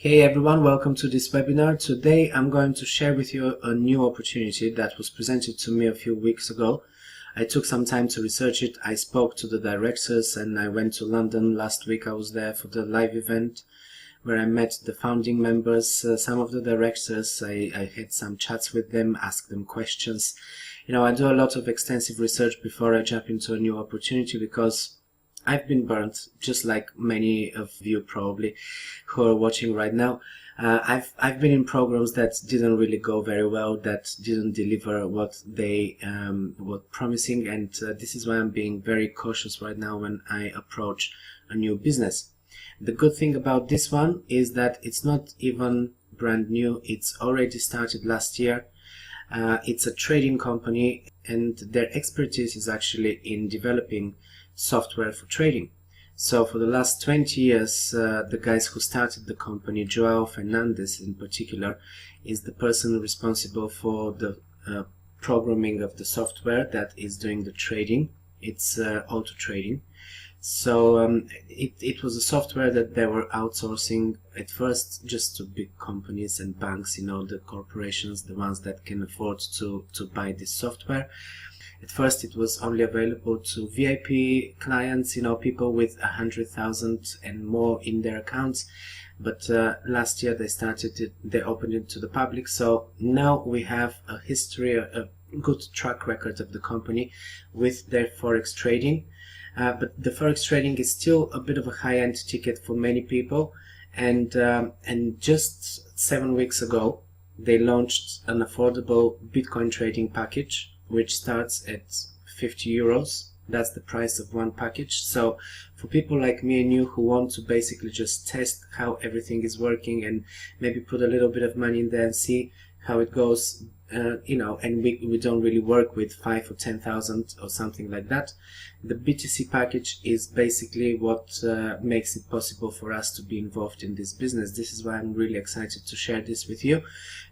Hey everyone, welcome to this webinar. Today I'm going to share with you a new opportunity that was presented to me a few weeks ago. I took some time to research it. I spoke to the directors and I went to London last week. I was there for the live event where I met the founding members, some of the directors. I had some chats with them, asked them questions. I do a lot of extensive research before I jump into a new opportunity because I've been burnt, just like many of you probably who are watching right now. I've been in programs that didn't really go very well, that didn't deliver what they were promising, and this is why I'm being very cautious right now when I approach a new business. The good thing about this one is that it's not even brand new. It's already started last year. It's a trading company, and their expertise is actually in developing software for trading. So for the last 20 years, the guys who started the company, João Fernandes in particular, is the person responsible for the programming of the software that is doing the trading. It's auto trading. So it was a software that they were outsourcing at first just to big companies and banks, the corporations, the ones that can afford to buy this software. At first it was only available to VIP clients, people with 100,000 and more in their accounts. But last year they opened it to the public. So now we have a history, a good track record of the company with their Forex trading. But the Forex trading is still a bit of a high-end ticket for many people. And just 7 weeks ago, they launched an affordable Bitcoin trading package, which starts at 50 euros. That's the price of one package. So for people like me and you who want to basically just test how everything is working and maybe put a little bit of money in there and see how it goes, and we don't really work with 5 or 10,000 or something like that. The BTC package is basically what makes it possible for us to be involved in this business. This is why I'm really excited to share this with you,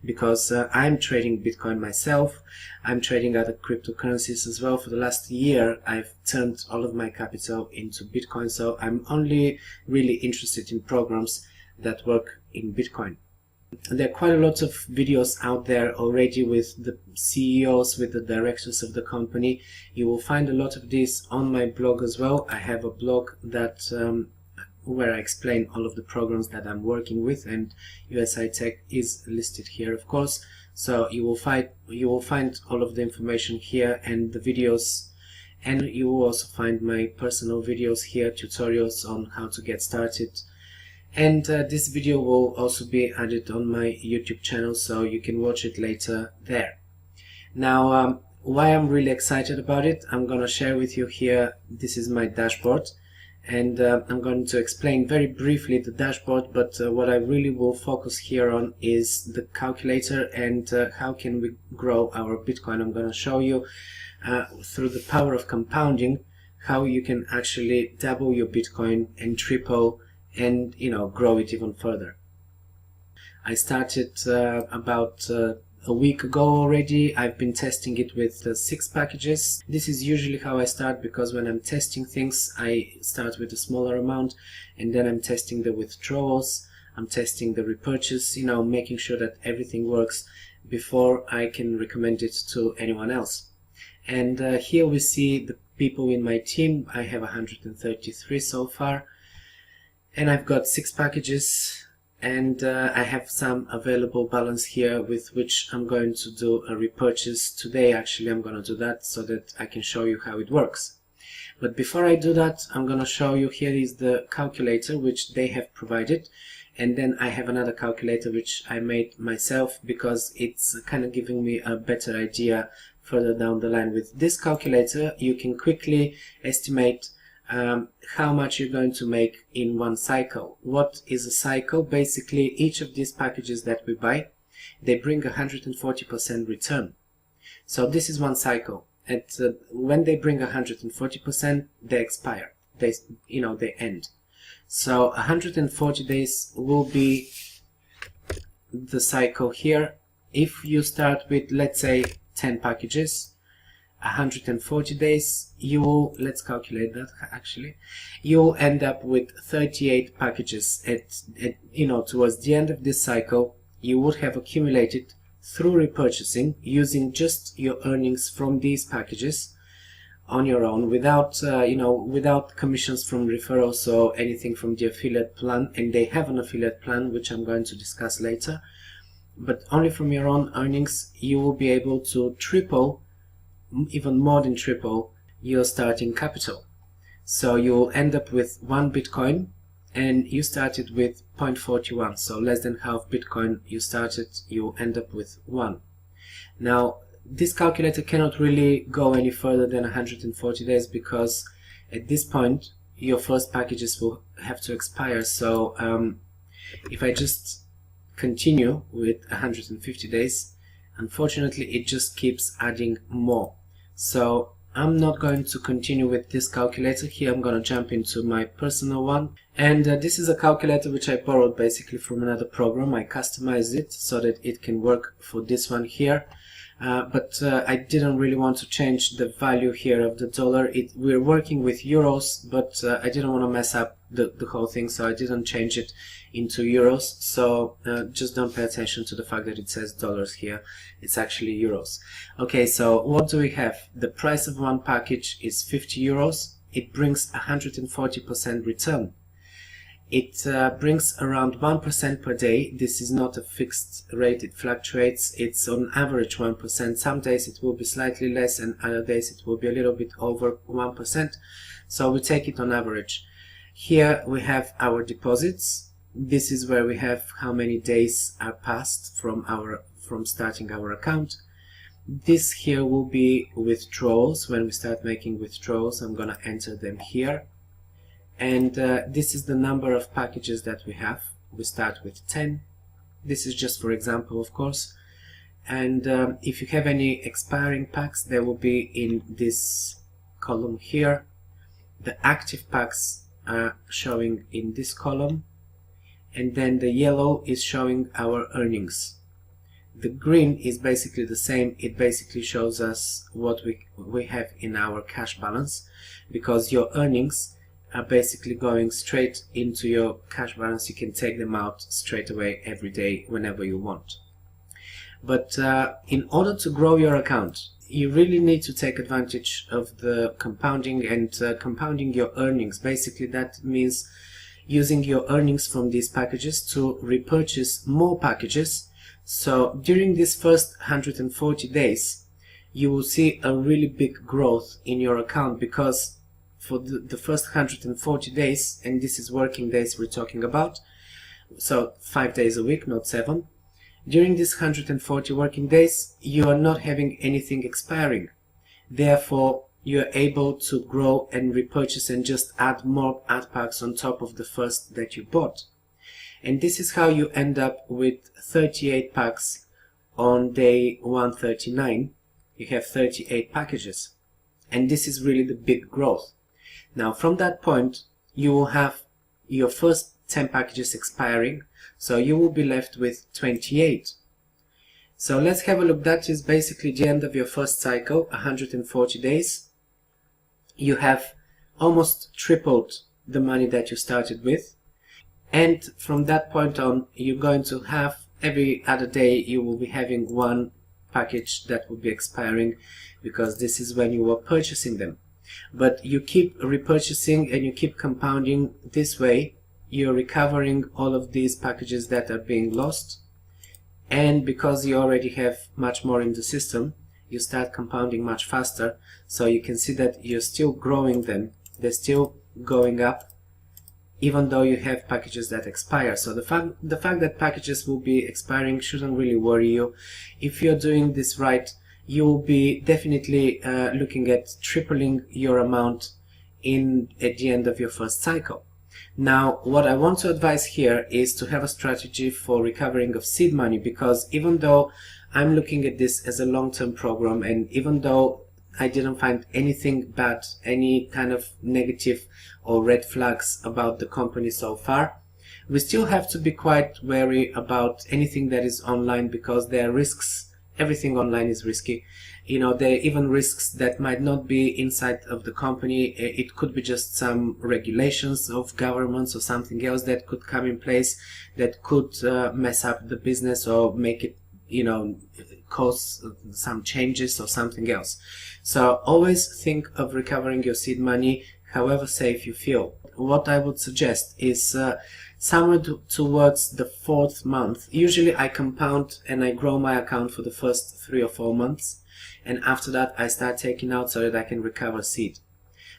because I'm trading Bitcoin myself. I'm trading other cryptocurrencies as well. For the last year, I've turned all of my capital into Bitcoin, so I'm only really interested in programs that work in Bitcoin. There are quite a lot of videos out there already with the CEOs, with the directors of the company. You will find a lot of this on my blog as well. I have a blog that where I explain all of the programs that I'm working with, and USI Tech is listed here, of course. So you will find all of the information here and the videos, and you will also find my personal videos here, tutorials on how to get started. And this video will also be added on my YouTube channel, so you can watch it later there. Now, why I'm really excited about it, I'm going to share with you here. This is my dashboard, and I'm going to explain very briefly the dashboard, but what I really will focus here on is the calculator and how can we grow our Bitcoin. I'm going to show you through the power of compounding how you can actually double your Bitcoin and triple and grow it even further. I started about a week ago already. I've been testing it with 6 packages. This is usually how I start, because when I'm testing things, I start with a smaller amount, and then I'm testing the withdrawals, I'm testing the repurchase, making sure that everything works before I can recommend it to anyone else. And here we see the people in my team. I have 133 so far. And I've got 6 packages, and I have some available balance here with which I'm going to do a repurchase today. Actually, I'm going to do that so that I can show you how it works. But before I do that, I'm going to show you, here is the calculator which they have provided, and then I have another calculator which I made myself because it's kind of giving me a better idea further down the line. With this calculator, you can quickly estimate how much you're going to make in one cycle. What is a cycle? Basically, each of these packages that we buy, they bring 140% return. So this is one cycle. And when they bring 140%, they expire. They end. So 140 days will be the cycle here. If you start with, let's say, 10 packages, 140 days, you will, let's calculate that actually, you will end up with 38 packages towards the end of this cycle. You would have accumulated through repurchasing using just your earnings from these packages on your own, without without commissions from referrals or anything from the affiliate plan. And they have an affiliate plan which I'm going to discuss later, but only from your own earnings you will be able to triple, even more than triple, your starting capital. So you'll end up with 1 Bitcoin, and you started with 0.41, so less than half Bitcoin you started, you'll end up with 1. Now this calculator cannot really go any further than 140 days, because at this point your first packages will have to expire. So if I just continue with 150 days, unfortunately it just keeps adding more. So I'm not going to continue with this calculator here. I'm going to jump into my personal one, and this is a calculator which I borrowed basically from another program. I customized it so that it can work for this one here, but I didn't really want to change the value here of the dollar. We're working with euros, but I didn't want to mess up the whole thing, so I didn't change it into euros. So just don't pay attention to the fact that it says dollars here. It's actually euros. Okay, so what do we have? The price of one package is 50 euros. It brings 140% return. It brings around 1% per day. This is not a fixed rate, it fluctuates. It's on average 1%. Some days it will be slightly less, and other days it will be a little bit over 1%. So we take it on average. Here we have our deposits. This is where we have how many days are passed from starting our account. This here will be withdrawals. When we start making withdrawals, I'm gonna enter them here. And this is the number of packages that we have. We start with 10. This is just for example, of course. And if you have any expiring packs, they will be in this column here. The active packs are showing in this column, and then the yellow is showing our earnings. The green is basically the same. It basically shows us what we have in our cash balance, because your earnings are basically going straight into your cash balance. You can take them out straight away every day whenever you want. But in order to grow your account, you really need to take advantage of the compounding and compounding your earnings. Basically that means using your earnings from these packages to repurchase more packages. So during this first 140 days you will see a really big growth in your account, because for the first 140 days, and this is working days we're talking about, so 5 days a week, not 7. During these 140 working days, you are not having anything expiring. Therefore, you are able to grow and repurchase and just add more ad packs on top of the first that you bought. And this is how you end up with 38 packs on day 139. You have 38 packages. And this is really the big growth. Now from that point, you will have your first 10 packages expiring, so you will be left with 28. So let's have a look. That is basically the end of your first cycle, 140 days. You have almost tripled the money that you started with, and from that point on, you're going to have every other day you will be having one package that will be expiring, because this is when you were purchasing them. But you keep repurchasing and you keep compounding. This way you're recovering all of these packages that are being lost, and because you already have much more in the system, you start compounding much faster. So you can see that you're still growing them. They're still going up even though you have packages that expire. So the fact that packages will be expiring shouldn't really worry you. If you're doing this right, you will be definitely looking at tripling your amount at the end of your first cycle. Now, what I want to advise here is to have a strategy for recovering of seed money, because even though I'm looking at this as a long-term program, and even though I didn't find anything bad, any kind of negative or red flags about the company so far, we still have to be quite wary about anything that is online, because there are risks. Everything online is risky, You know, there are even risks that might not be inside of the company. It could be just some regulations of governments or something else that could come in place that could mess up the business or make it, you know, cause some changes or something else. So always think of recovering your seed money however safe you feel. What I would suggest is somewhere towards the 4th month. Usually I compound and I grow my account for the first 3 or 4 months, and after that I start taking out so that I can recover seed.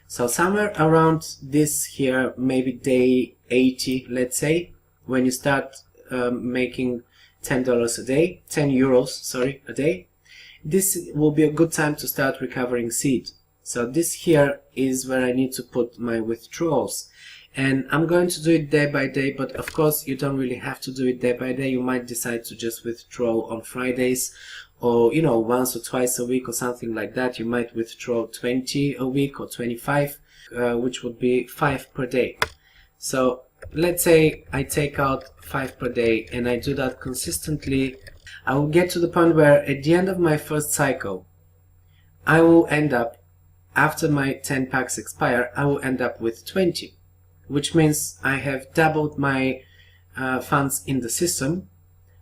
So somewhere around this here, maybe day 80, let's say, when you start making $10 a day, 10 euros, sorry, a day, this will be a good time to start recovering seed. So this here is where I need to put my withdrawals. And I'm going to do it day by day, but of course you don't really have to do it day by day. You might decide to just withdraw on Fridays, or, you know, once or twice a week or something like that. You might withdraw 20 a week or 25, which would be 5 per day. So let's say I take out 5 per day and I do that consistently. I will get to the point where at the end of my first cycle, I will end up, after my 10 packs expire, I will end up with 20. Which means I have doubled my funds in the system,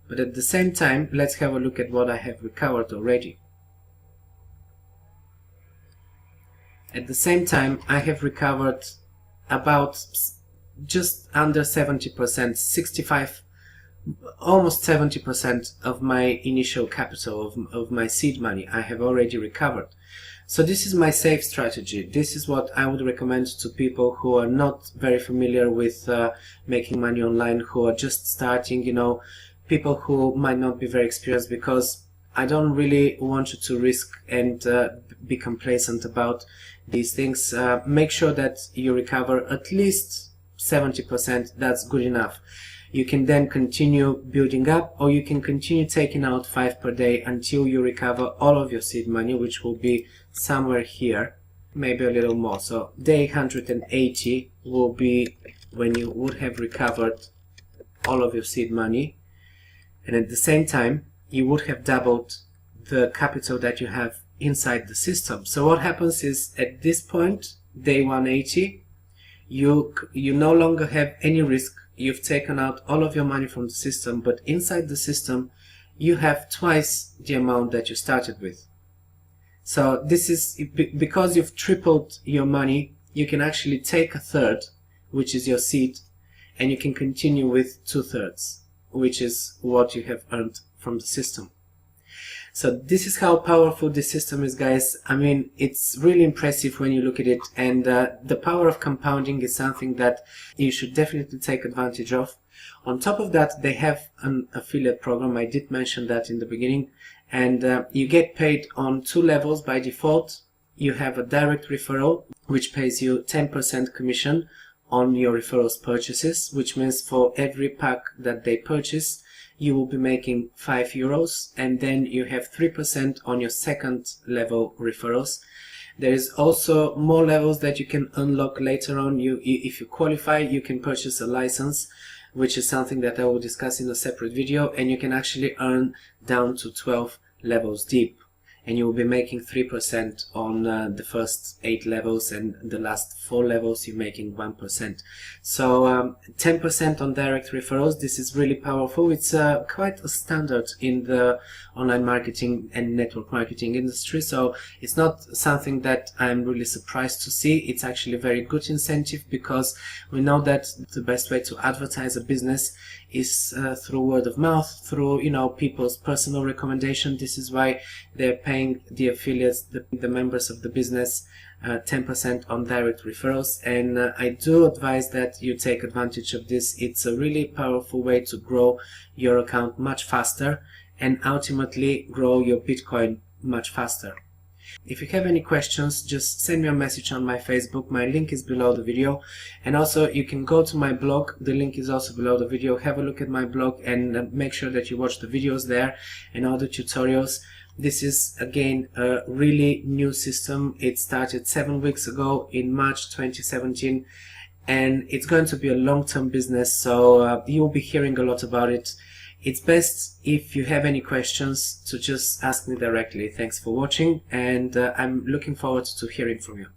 but at the same time, let's have a look at what I have recovered already. At the same time, I have recovered about just under 70%, 65, almost 70% of my initial capital, of my seed money I have already recovered. So this is my safe strategy. This is what I would recommend to people who are not very familiar with making money online, who are just starting, you know, people who might not be very experienced, because I don't really want you to risk and be complacent about these things. Make sure that you recover at least 70%. That's good enough. You can then continue building up, or you can continue taking out 5 per day until you recover all of your seed money, which will be somewhere here, maybe a little more. So day 180 will be when you would have recovered all of your seed money, and at the same time you would have doubled the capital that you have inside the system. So what happens is, at this point, day 180, you no longer have any risk. You've taken out all of your money from the system, but inside the system you have twice the amount that you started with. So this is because you've tripled your money. You can actually take 1/3, which is your seed, and you can continue with 2/3, which is what you have earned from the system. So this is how powerful this system is, guys. I mean, it's really impressive when you look at it, and the power of compounding is something that you should definitely take advantage of. On top of that, they have an affiliate program. I did mention that in the beginning, and you get paid on 2 levels by default. You have a direct referral, which pays you 10% commission on your referrals purchases, which means for every pack that they purchase, you will be making 5 euros, and then you have 3% on your second level referrals. There is also more levels that you can unlock later on. If you qualify, you can purchase a license, which is something that I will discuss in a separate video, and you can actually earn down to 12 levels deep, and you will be making 3% on the first 8 levels, and the last 4 levels you're making 1%. So 10% on direct referrals. This is really powerful. It's quite a standard in the online marketing and network marketing industry, so it's not something that I'm really surprised to see. It's actually a very good incentive, because we know that the best way to advertise a business is through word of mouth, through, you know, people's personal recommendation. This is why they're paying the affiliates, the members of the business, 10% on direct referrals, and I do advise that you take advantage of this. It's a really powerful way to grow your account much faster and ultimately grow your Bitcoin much faster. If you have any questions, just send me a message on my Facebook. My link is below the video, and also you can go to my blog. The link is also below the video. Have a look at my blog and make sure that you watch the videos there and all the tutorials. This is again a really new system. It started 7 weeks ago in March 2017, and it's going to be a long-term business, so you'll be hearing a lot about it It's best if you have any questions to just ask me directly. Thanks for watching, and I'm looking forward to hearing from you.